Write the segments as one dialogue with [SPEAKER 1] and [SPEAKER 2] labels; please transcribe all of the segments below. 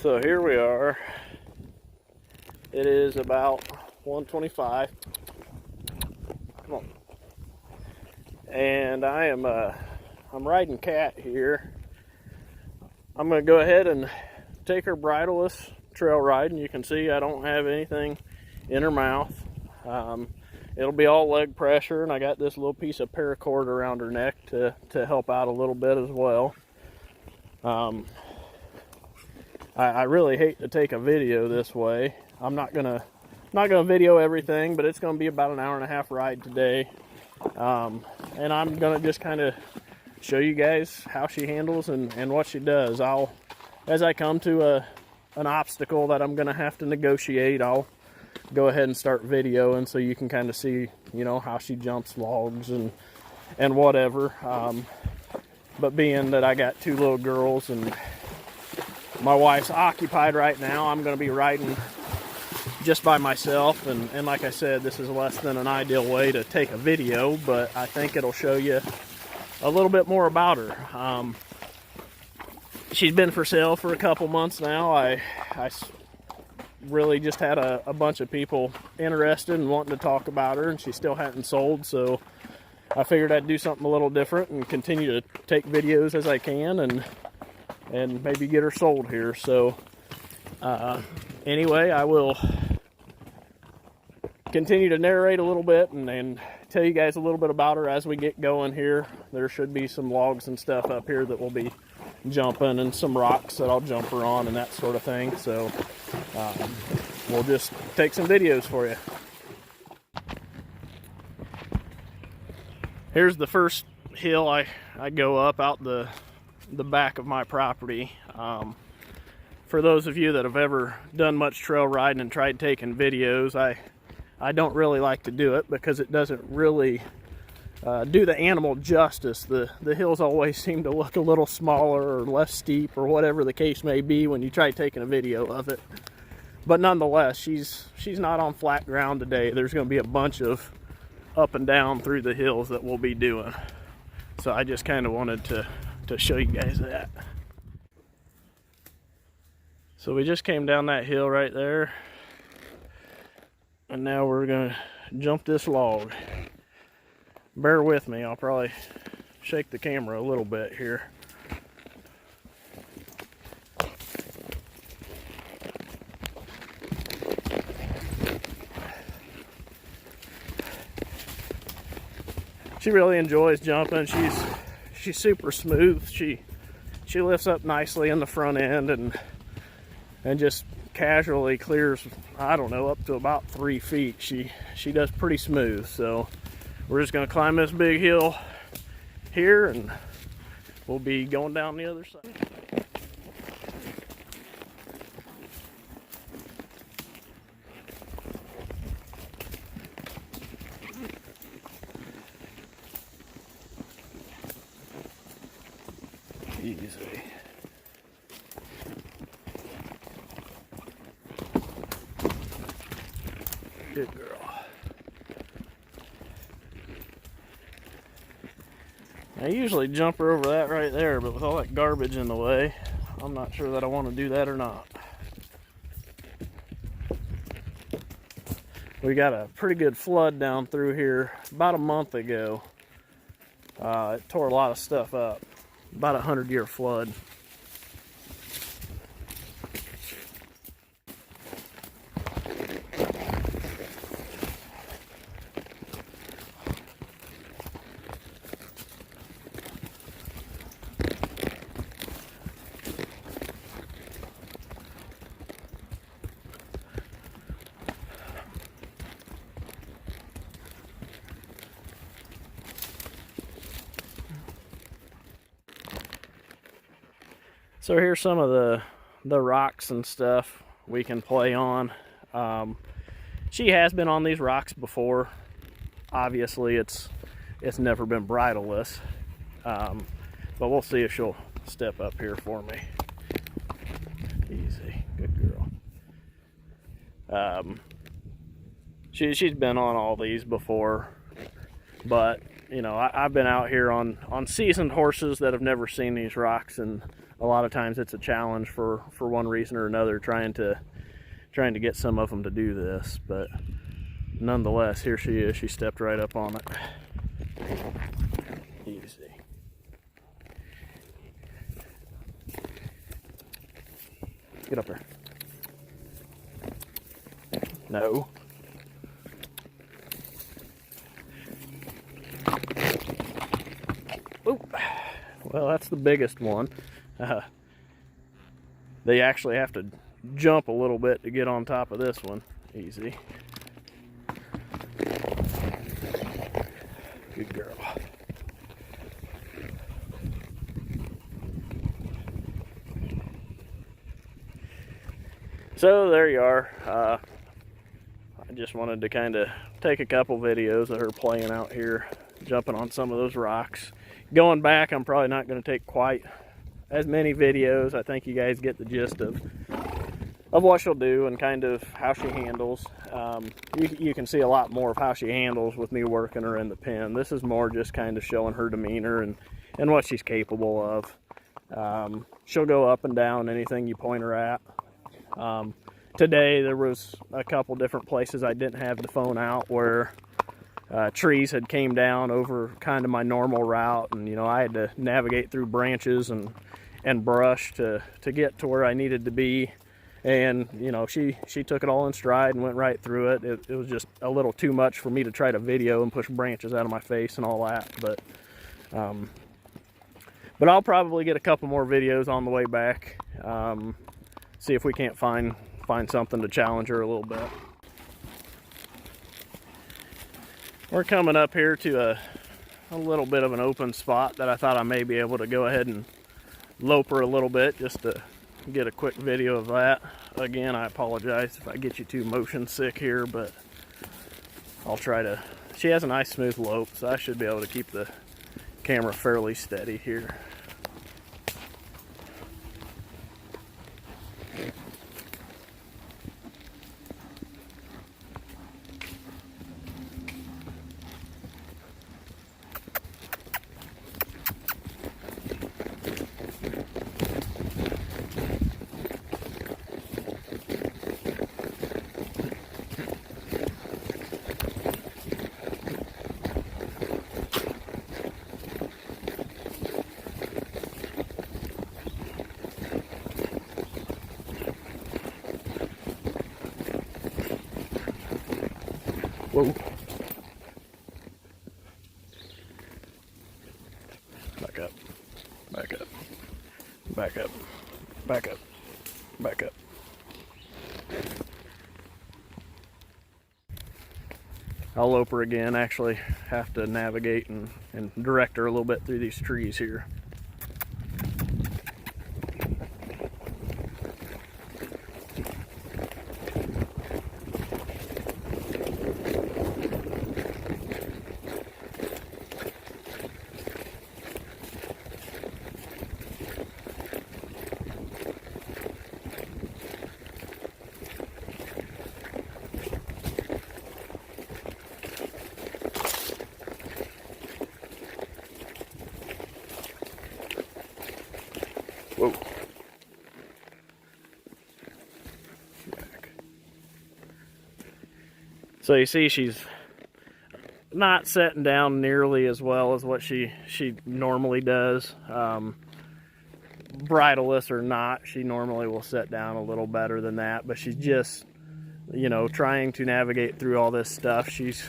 [SPEAKER 1] So here we are. It is about 1:25. Come on. And I'm riding Cat here. I'm gonna go ahead and take her bridleless trail riding. You can see I don't have anything in her mouth. It'll be all leg pressure, and I got this little piece of paracord around her neck to help out a little bit as well. I really hate to take a video this way. I'm not gonna video everything, but it's gonna be about an hour and a half ride today. And I'm gonna just kind of show you guys how she handles and what she does. As I come to an obstacle that I'm gonna have to negotiate, I'll go ahead and start videoing so you can kind of see, you know, how she jumps logs and whatever. But being that I got two little girls and my wife's occupied right now, I'm going to be riding just by myself. And like I said, this is less than an ideal way to take a video, but I think it'll show you a little bit more about her. She's been for sale for a couple months now. I really just had a bunch of people interested and wanting to talk about her, and she still hadn't sold, so I figured I'd do something a little different and continue to take videos as I can and maybe get her sold here. So anyway, I will continue to narrate a little bit and tell you guys a little bit about her as we get going here. There should be some logs and stuff up here that will be jumping, and some rocks that I'll jump her on and that sort of thing. So we'll just take some videos for you. Here's the first hill I go up out the back of my property. For those of you that have ever done much trail riding and tried taking videos, I don't really like to do it because it doesn't really do the animal justice. The hills always seem to look a little smaller or less steep or whatever the case may be when you try taking a video of it. But nonetheless, she's not on flat ground today. There's going to be a bunch of up and down through the hills that we'll be doing. So I just kind of wanted to show you guys that. So we just came down that hill right there, and now we're gonna jump this log. Bear with me, I'll probably shake the camera a little bit here. She really enjoys jumping. She's super smooth. She lifts up nicely in the front end and just casually clears, I don't know, up to about 3 feet. She does pretty smooth. So we're just gonna climb this big hill here and we'll be going down the other side. Easy. Good girl. I usually jump her over that right there, but with all that garbage in the way, I'm not sure that I want to do that or not. We got a pretty good flood down through here about a month ago. It tore a lot of stuff up. About 100-year flood. So here's some of the rocks and stuff we can play on. She has been on these rocks before. Obviously it's never been bridleless, but we'll see if she'll step up here for me. Easy, good girl. She's been on all these before, but you know, I've been out here on seasoned horses that have never seen these rocks, and a lot of times it's a challenge for one reason or another trying to get some of them to do this. But nonetheless, here she is. She stepped right up on it. Easy. Get up there. No. Oop. Well, that's the biggest one. They actually have to jump a little bit to get on top of this one. Easy. Good girl. So there you are. I just wanted to kind of take a couple videos of her playing out here, jumping on some of those rocks. Going back, I'm probably not going to take quite as many videos. I think you guys get the gist of what she'll do and kind of how she handles. You can see a lot more of how she handles with me working her in the pen. This is more just kind of showing her demeanor and what she's capable of. She'll go up and down anything you point her at. Today there was a couple different places I didn't have the phone out where trees had came down over kind of my normal route, and you know, I had to navigate through branches and brush to get to where I needed to be. And you know, she took it all in stride and went right through it. It was just a little too much for me to try to video and push branches out of my face and all that, but I'll probably get a couple more videos on the way back. See if we can't find something to challenge her a little bit. We're coming up here to a little bit of an open spot that I thought I may be able to go ahead and lope her a little bit just to get a quick video of that. Again, I apologize if I get you too motion sick here, but I'll try to. She has a nice smooth lope, so I should be able to keep the camera fairly steady here. Whoa. Back up. Back up. Back up. Back up. Back up. I'll lope her again. Actually have to navigate and direct her a little bit through these trees here. Whoa. Back. So you see she's not setting down nearly as well as what she normally does. Bridleless or not, she normally will set down a little better than that, but she's just, you know, trying to navigate through all this stuff. She's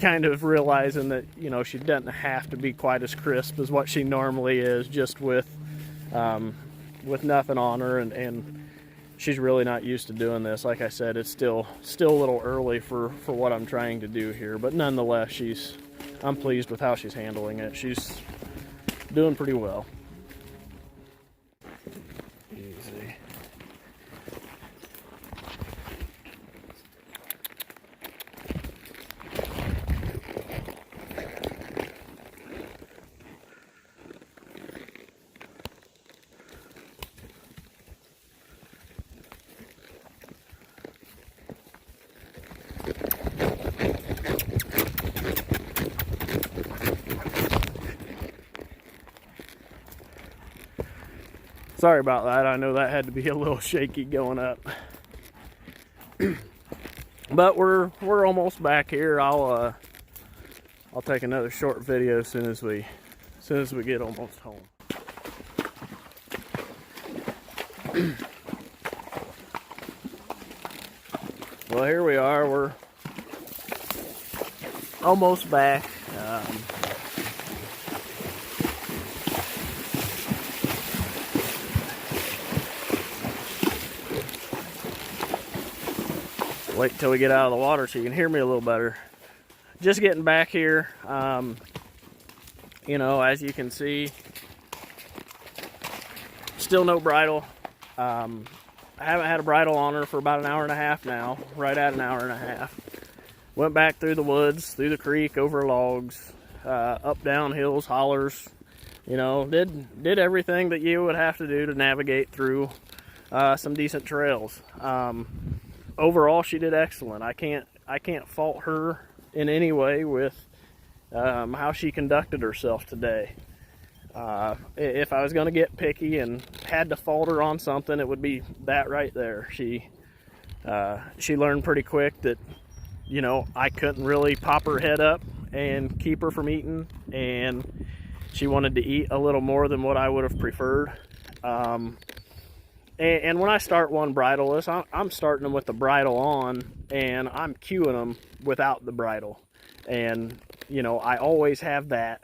[SPEAKER 1] kind of realizing that, you know, she doesn't have to be quite as crisp as what she normally is, just with nothing on her, and she's really not used to doing this. Like I said, it's still a little early for what I'm trying to do here, but nonetheless, I'm pleased with how she's handling it. She's doing pretty well. Easy. Sorry about that. I know that had to be a little shaky going up. But we're almost back here. I'll take another short video as soon as we get almost home. Well, here we are. We're almost back. Wait till we get out of the water so you can hear me a little better. Just getting back here. You know, as you can see, still no bridle. I haven't had a bridle on her for about an hour and a half now, right at an hour and a half. Went back through the woods, through the creek, over logs, up down hills, hollers. You know, did everything that you would have to do to navigate through some decent trails. Overall, she did excellent. I can't fault her in any way with how she conducted herself today. If I was going to get picky and had to fault her on something, it would be that right there. She learned pretty quick that, you know, I couldn't really pop her head up and keep her from eating, and she wanted to eat a little more than what I would have preferred. And when I start one bridleless, I'm starting them with the bridle on, and I'm cueing them without the bridle. And, you know, I always have that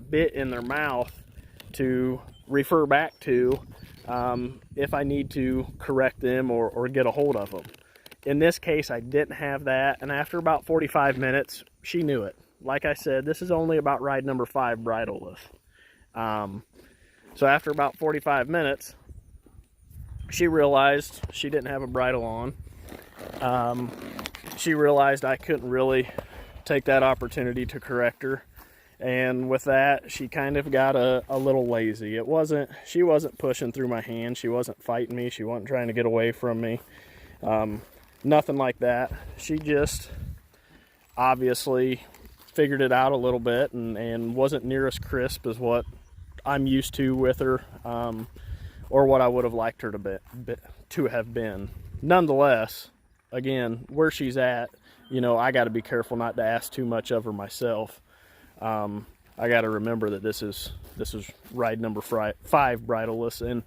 [SPEAKER 1] bit in their mouth to refer back to if I need to correct them or get a hold of them. In this case, I didn't have that, and after about 45 minutes, she knew it. Like I said, this is only about ride number 5 bridleless. So after about 45 minutes, she realized she didn't have a bridle on. She realized I couldn't really take that opportunity to correct her. And with that, she kind of got a little lazy. She wasn't pushing through my hand. She wasn't fighting me. She wasn't trying to get away from me. Nothing like that. She just obviously figured it out a little bit and wasn't near as crisp as what I'm used to with her. Or what I would have liked her to have been. Nonetheless, again, where she's at, you know, I got to be careful not to ask too much of her myself. I got to remember that this is ride number 5 bridleless, and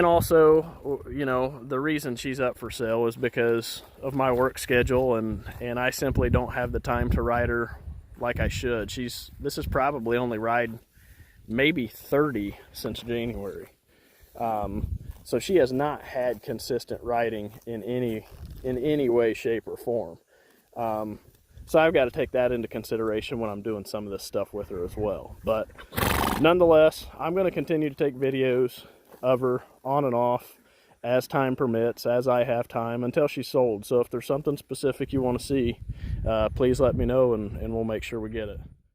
[SPEAKER 1] also, you know, the reason she's up for sale is because of my work schedule, and I simply don't have the time to ride her like I should. This is probably only ride maybe 30 since January. So she has not had consistent riding in any way, shape, or form. So I've got to take that into consideration when I'm doing some of this stuff with her as well. But nonetheless, I'm going to continue to take videos of her on and off as time permits, as I have time, until she's sold. So if there's something specific you want to see, please let me know, and we'll make sure we get it.